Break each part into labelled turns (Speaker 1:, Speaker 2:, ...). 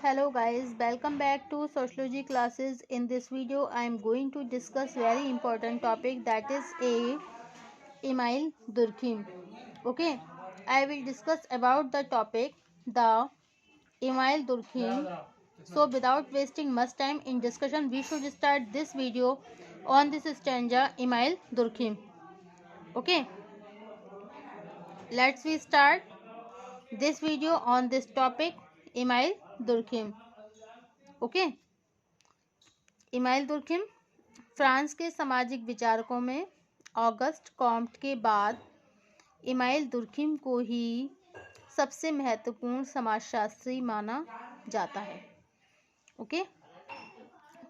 Speaker 1: Hello guys, welcome back to sociology classes. In this video I am going to discuss very important topic, that is Emile Durkheim. Okay, I will discuss about the topic the Emile Durkheim. So without wasting much time in discussion, we should start this video on this stanza Emile Durkheim. Okay, let's we start this video on this topic Emile Durkheim. Okay, email Durkheim France के सामाजिक विचारकों में August Comte के बाद email Durkheim को ही सबसे महत्वपूर्ण समाजशास्त्री माना जाता है। ओके,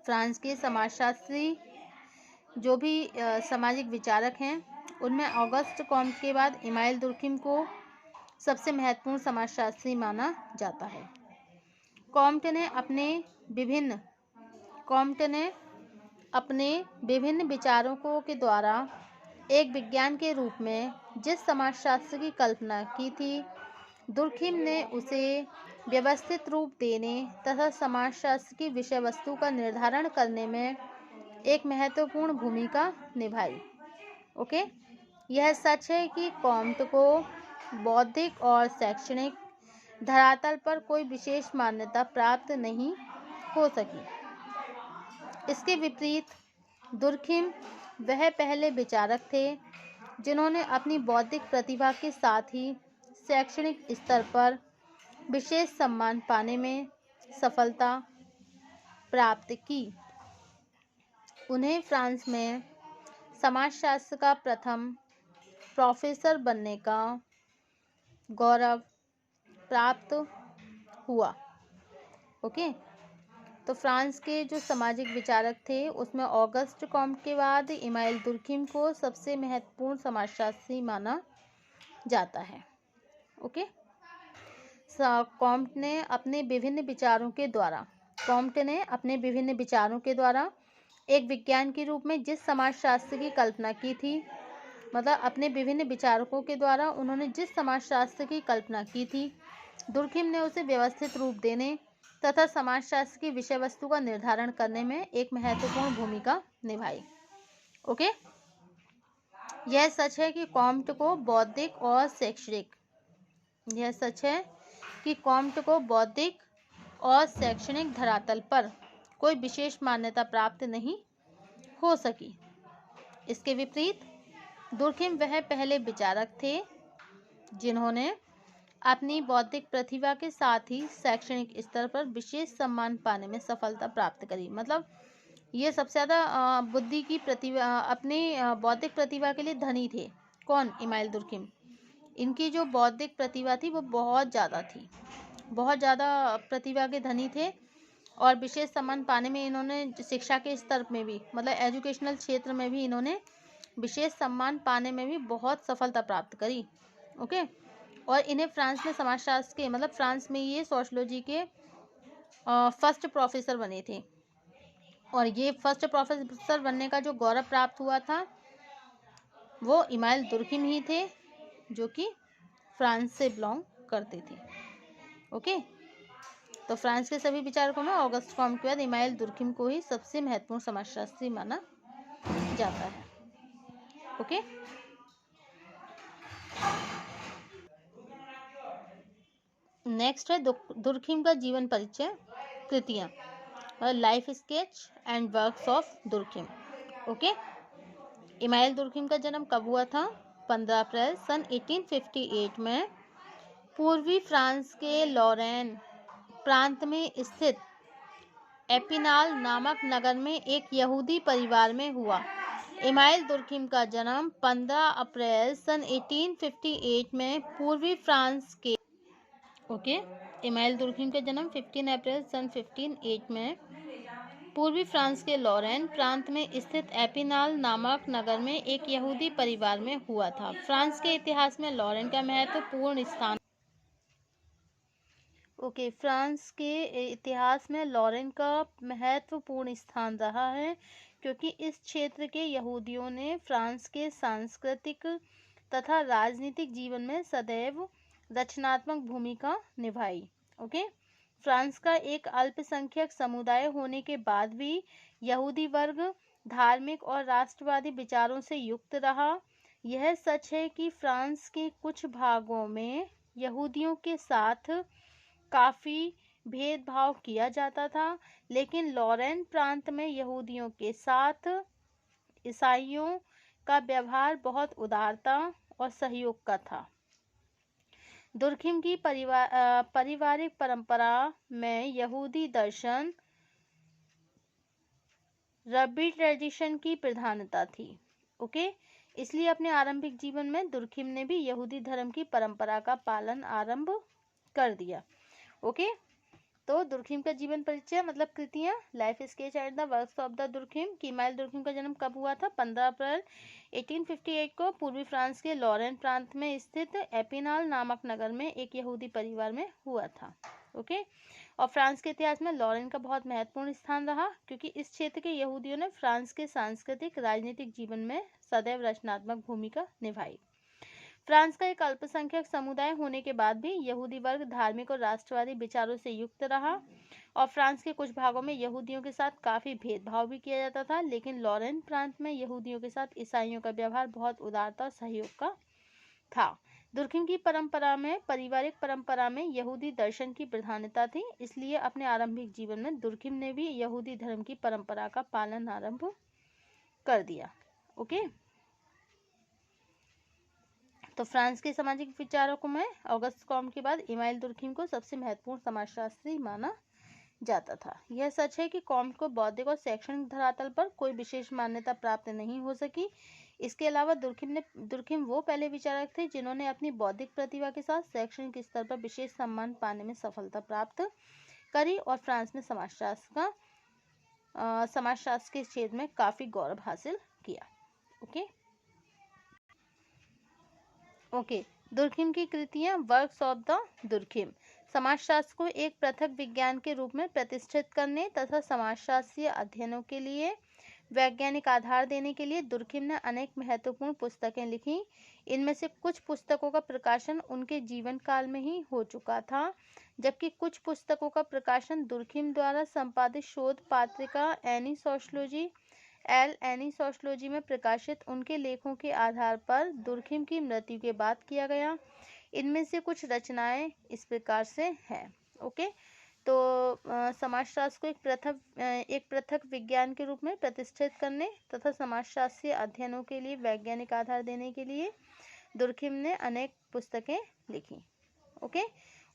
Speaker 1: फ्रांस के समाजशास्त्री जो भी सामाजिक विचारक हैं उनमें ऑगस्ट कॉम्ट के बाद इमाइल दुर्खिम को सबसे महत्वपूर्ण समाजशास्त्री माना जाता है। कॉम्ट ने अपने विभिन्न विचारकों के द्वारा एक विज्ञान के रूप में जिस समाजशास्त्र की कल्पना की थी, दुर्खिम ने उसे व्यवस्थित रूप देने तथा समाजशास्त्र की विषय वस्तु का निर्धारण करने में एक महत्वपूर्ण भूमिका निभाई। ओके, यह सच है कि कॉम्ट को बौद्धिक और शैक्षणिक धरातल पर कोई विशेष मान्यता प्राप्त नहीं हो सकी। इसके विपरीत दुर्खिम वह पहले विचारक थे जिन्होंने अपनी बौद्धिक प्रतिभा के साथ ही शैक्षणिक स्तर पर विशेष सम्मान पाने में सफलता प्राप्त की। उन्हें फ्रांस में समाजशास्त्र का प्रथम प्रोफेसर बनने का गौरव प्राप्त हुआ। ओके, तो फ्रांस के जो सामाजिक विचारक थे उसमें ऑगस्ट कॉम्ट के बाद इमाइल दुर्खिम को सबसे महत्वपूर्ण समाजशास्त्री माना जाता है। ओके, कॉम्ट ने अपने विभिन्न विचारों के द्वारा एक विज्ञान के रूप में जिस समाजशास्त्र की कल्पना की थी, मतलब अपने विभिन्न विचारकों के द्वारा उन्होंने जिस समाजशास्त्र की कल्पना की थी, दुर्खिम ने उसे व्यवस्थित रूप देने तथा समाजशास्त्र की विषय वस्तु का निर्धारण करने में एक महत्वपूर्ण भूमिका निभाई। ओके, यह सच है कि कॉम्ट को बौद्धिक और शैक्षणिक धरातल पर कोई विशेष मान्यता प्राप्त नहीं हो सकी। इसके विपरीत दुर्खिम वह पहले विचारक थे जिन्होंने अपनी बौद्धिक प्रतिभा के साथ ही शैक्षणिक स्तर पर विशेष सम्मान पाने में सफलता प्राप्त करी। मतलब ये सबसे ज़्यादा बुद्धि की प्रतिभा, अपनी बौद्धिक प्रतिभा के लिए धनी थे। कौन? Email Durkheim. इनकी जो बौद्धिक प्रतिभा थी वो बहुत ज़्यादा प्रतिभा के धनी थे और विशेष सम्मान पाने में इन्होंने शिक्षा के स्तर में भी, मतलब एजुकेशनल क्षेत्र में भी इन्होंने विशेष सम्मान पाने में भी बहुत सफलता प्राप्त करी। ओके, और इन्हें फ्रांस में समाजशास्त्र के, मतलब फ्रांस में ये सोशियोलॉजी के फर्स्ट प्रोफेसर बने थे और ये फर्स्ट प्रोफेसर बनने का जो गौरव प्राप्त हुआ था वो इमाइल दुर्खिम ही थे जो कि फ्रांस से बिलोंग करते थे। ओके, तो फ्रांस के सभी विचारकों में ऑगस्ट कॉम्ट के बाद इमाइल दुर्खिम को ही सबसे महत्वपूर्ण समाजशास्त्री माना जाता है। ओके, नेक्स्ट है दुर्खिम का जीवन परिचय, कृतियाँ, life sketch and works of Durkheim. Okay, Emile Durkheim का जन्म कब हुआ था? 15 अप्रैल सन 1858 में पूर्वी फ्रांस के लॉरेन प्रांत में स्थित एपिनाल नामक नगर में एक यहूदी परिवार में हुआ। इमाइल दुर्खिम का जन्म 15 अप्रैल सन 1858 में पूर्वी फ्रांस के इमाइल दुर्खिम का जन्म 15 अप्रैल सन 1508 में पूर्वी फ्रांस के लॉरेन प्रांत में स्थित एपिनाल नामक नगर में एक यहूदी परिवार में हुआ था। फ्रांस के इतिहास में लॉरेन का महत्वपूर्ण स्थान फ्रांस के इतिहास में लॉरेन का महत्वपूर्ण स्थान रहा है क्योंकि इस क्षेत्र के यहूदियों ने फ्रांस के सांस्कृतिक तथा राजनीतिक जीवन में सदैव रचनात्मक भूमिका निभाई। ओके, फ्रांस का एक अल्पसंख्यक समुदाय होने के बाद भी यहूदी वर्ग धार्मिक और राष्ट्रवादी विचारों से युक्त रहा। यह सच है कि फ्रांस के कुछ भागों में यहूदियों के साथ काफी भेदभाव किया जाता था, लेकिन लॉरेन प्रांत में यहूदियों के साथ ईसाइयों का व्यवहार बहुत उदारता और सहयोग का था। दुर्खिम की पारिवारिक परंपरा में यहूदी दर्शन रब्बी ट्रेडिशन की प्रधानता थी। ओके, इसलिए अपने आरंभिक जीवन में दुर्खिम ने भी यहूदी धर्म की परंपरा का पालन आरंभ कर दिया। ओके, तो दुर्खिम का जीवन परिचय मतलब कृतियां, life sketch and the works of the Durkheim. Emile Durkheim का जन्म कब हुआ था? 15 अप्रैल 1858 को पूर्वी फ्रांस के लॉरेन प्रांत में स्थित एपिनाल नामक नगर में एक यहूदी परिवार में हुआ था। ओके, और फ्रांस के इतिहास में लॉरेन का बहुत महत्वपूर्ण स्थान रहा, क्योंकि इस क्षेत्र के यहूदियों ने फ्रांस के सांस्कृतिक राजनीतिक जीवन में सदैव रचनात्मक भूमिका निभाई। फ्रांस का एक अल्पसंख्यक समुदाय होने के बाद भी यहूदी वर्ग धार्मिक और राष्ट्रवादी विचारों से युक्त रहा, और फ्रांस के कुछ भागों में यहूदियों के साथ काफी भेदभाव भी किया जाता था, लेकिन लॉरेन प्रांत में यहूदियों के साथ ईसाइयों का व्यवहार बहुत उदारता और सहयोग का था। दुर्खिम की पारिवारिक परंपरा में यहूदी दर्शन की प्रधानता थी, इसलिए अपने आरंभिक जीवन में दुर्खिम ने भी यहूदी धर्म की परंपरा का पालन आरंभ कर दिया। ओके, तो फ्रांस के सामाजिक विचारकों में ऑगस्ट कॉम्ट के बाद इमाइल दुर्खिम को सबसे महत्वपूर्ण समाजशास्त्री माना जाता था। यह सच है कि कॉम्ट को बौद्धिक और शैक्षणिक धरातल पर कोई विशेष मान्यता प्राप्त नहीं हो सकी। इसके अलावा दुर्खिम वो पहले विचारक थे जिन्होंने अपनी बौद्धिक प्रतिभा के साथ शैक्षणिक स्तर पर विशेष सम्मान पाने में सफलता प्राप्त करी, और फ्रांस में समाजशास्त्र के क्षेत्र में काफी गौरव हासिल किया। ओके, दुर्खिम की कृतियां, वर्क्स ऑफ द दुर्खिम। समाजशास्त्र को एक पृथक विज्ञान के रूप में प्रतिष्ठित करने तथा समाजशास्त्रीय अध्ययनों के लिए वैज्ञानिक आधार देने के लिए दुर्खिम ने अनेक महत्वपूर्ण पुस्तकें लिखी। इनमें से कुछ पुस्तकों का प्रकाशन उनके जीवन काल में ही हो चुका था, जबकि कुछ पुस्तकों का प्रकाशन दुर्खिम द्वारा संपादित शोध पत्रिका एनी सोशियोलॉजी में प्रकाशित उनके लेखों के आधार पर दुर्खिम की मृत्यु के बाद किया गया। इनमें से कुछ रचनाएं इस प्रकार से हैं। ओके, तो समाजशास्त्र को एक पृथक विज्ञान के रूप में प्रतिष्ठित करने तथा समाजशास्त्रीय अध्ययनों के लिए वैज्ञानिक आधार देने के लिए दुर्खिम ने अनेक पुस्तकें लिखी। ओके,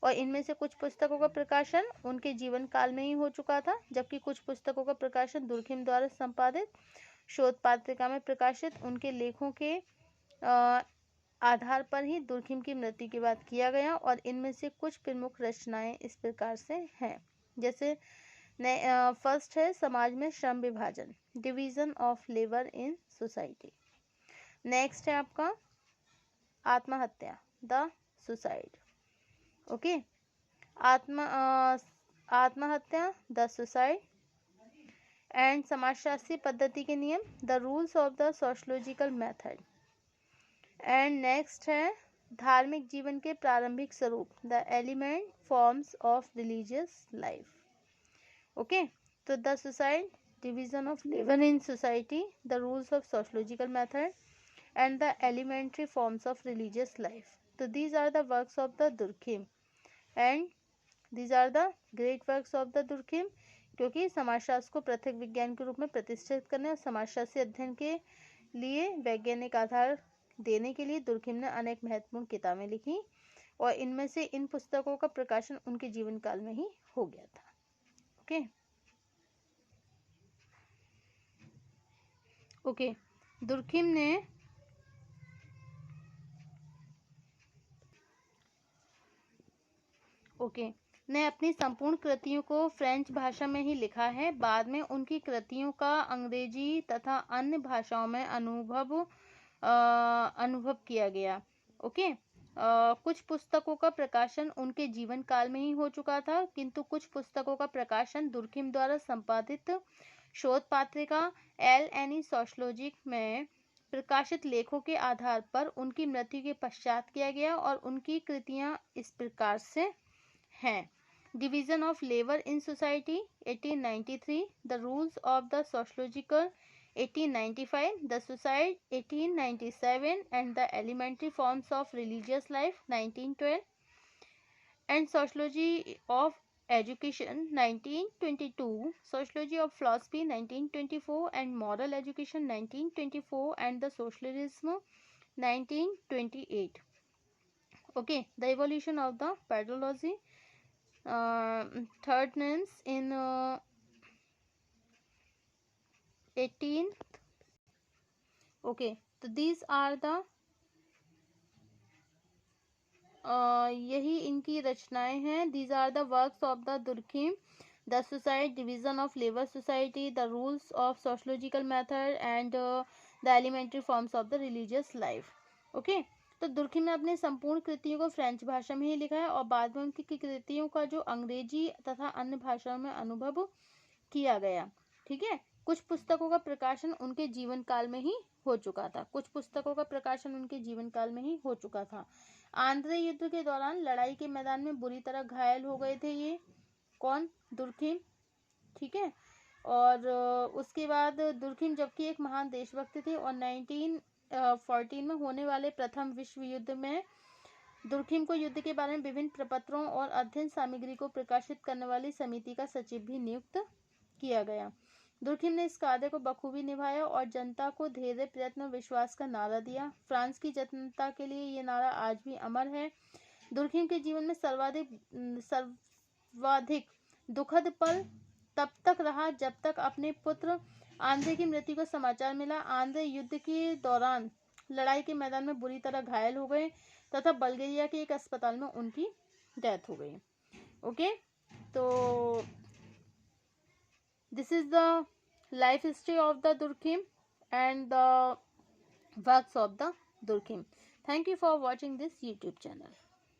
Speaker 1: और इनमें से कुछ पुस्तकों का प्रकाशन उनके जीवन काल में ही हो चुका था, जबकि कुछ पुस्तकों का प्रकाशन दुर्खिम द्वारा संपादित शोध पत्रिका में प्रकाशित उनके लेखों के आधार पर ही दुर्खिम की मृत्यु के बाद किया गया। और इनमें से कुछ प्रमुख रचनाएं इस प्रकार से हैं, जैसे फर्स्ट है समाज में श्रम विभाजन, division of labour in society. Next है आपका आत्महत्या, द सुसाइड। ओके, आत्महत्या, द सुसाइड एंड समाजशास्त्रीय पद्धति के नियम, the rules of the sociological method. And next है धार्मिक जीवन के प्रारंभिक स्वरूप, the element forms of religious life. Okay, तो the suicide, division of labour in society, the rules of sociological method and the elementary forms of religious life. So these are the works of the Durkheim and these are the great works of the Durkheim, क्योंकि समाजशास्त्र को पृथक विज्ञान के रूप में प्रतिष्ठित करने और समाजशास्त्रीय अध्ययन के लिए वैज्ञानिक आधार देने के लिए दुर्खिम ने अनेक महत्वपूर्ण किताबें लिखी, और इनमें से इन पुस्तकों का प्रकाशन उनके जीवन काल में ही हो गया था। ओके, दुर्खिम ने अपनी संपूर्ण कृतियों को फ्रेंच भाषा में ही लिखा है। बाद में उनकी कृतियों का अंग्रेजी तथा अन्य भाषाओं में अनुभव किया गया। ओके, कुछ पुस्तकों का प्रकाशन उनके जीवन काल में ही हो चुका था, किंतु कुछ पुस्तकों का प्रकाशन दुर्खिम द्वारा संपादित शोध पत्रिका एल एनी सोशियोलॉजी में प्रकाशित लेखों के आधार पर उनकी मृत्यु के पश्चात किया गया, और उनकी कृतियां इस प्रकार से हैं। Division of Labor in Society 1893, The Rules of the Sociological 1895, The Suicide 1897, and The Elementary Forms of Religious Life 1912, and Sociology of Education 1922, Sociology of Philosophy 1924, and Moral Education 1924, and the Socialism 1928. Okay, the evolution of the pedagogy. Third names in 18th. Okay, so these are the यही इनकी रचनाएं हैं. These are the works of the Durkheim. The Suicide, Division of Labor Society, The Rules of Sociological Method, and The Elementary Forms of the Religious Life. Okay, तो Durkheim ने अपनी संपूर्ण कृतियों को फ्रेंच भाषा में ही लिखा है और बाद में उनकी कृतियों का जो अंग्रेजी तथा अन्य भाषाओं में अनुभव किया गया. ठीक है, कुछ पुस्तकों का प्रकाशन उनके जीवन काल में ही हो चुका था. कुछ पुस्तकों का प्रकाशन उनके जीवन काल में ही हो चुका था. आंध्र युद्ध के दौरान लड़ाई के मैदान में बुरी तरह घायल हो गए थे. ये कौन? दुर्खिम. ठीक है, और उसके बाद दुर्खिम जबकि एक महान देशभक्त थे और 1914 में होने वाले प्रथम विश्व युद्ध में दुर्खिम को युद्ध के बारे में विभिन्न प्रपत्रों और अध्ययन सामग्री को प्रकाशित करने वाली समिति का सचिव भी नियुक्त किया गया. दुर्खिम ने इस कार्य को बखूबी निभाया और जनता को धैर्य, प्रयत्न और विश्वास का नारा दिया. फ्रांस की जनता के लिए ये नारा आज भी अमर है. दुर्खिम के जीवन में सर्वाधिक दुखद पल तब तक रहा जब तक अपने पुत्र आंद्रे की मृत्यु का समाचार मिला. आंद्रे युद्ध के दौरान लड़ाई के मैदान में बुरी तरह घायल हो गए तथा बल्गेरिया के एक अस्पताल में उनकी डेथ हो गई. ओके, तो this is the life history of the Durkheim and the works of the Durkheim. Thank you for watching this YouTube channel.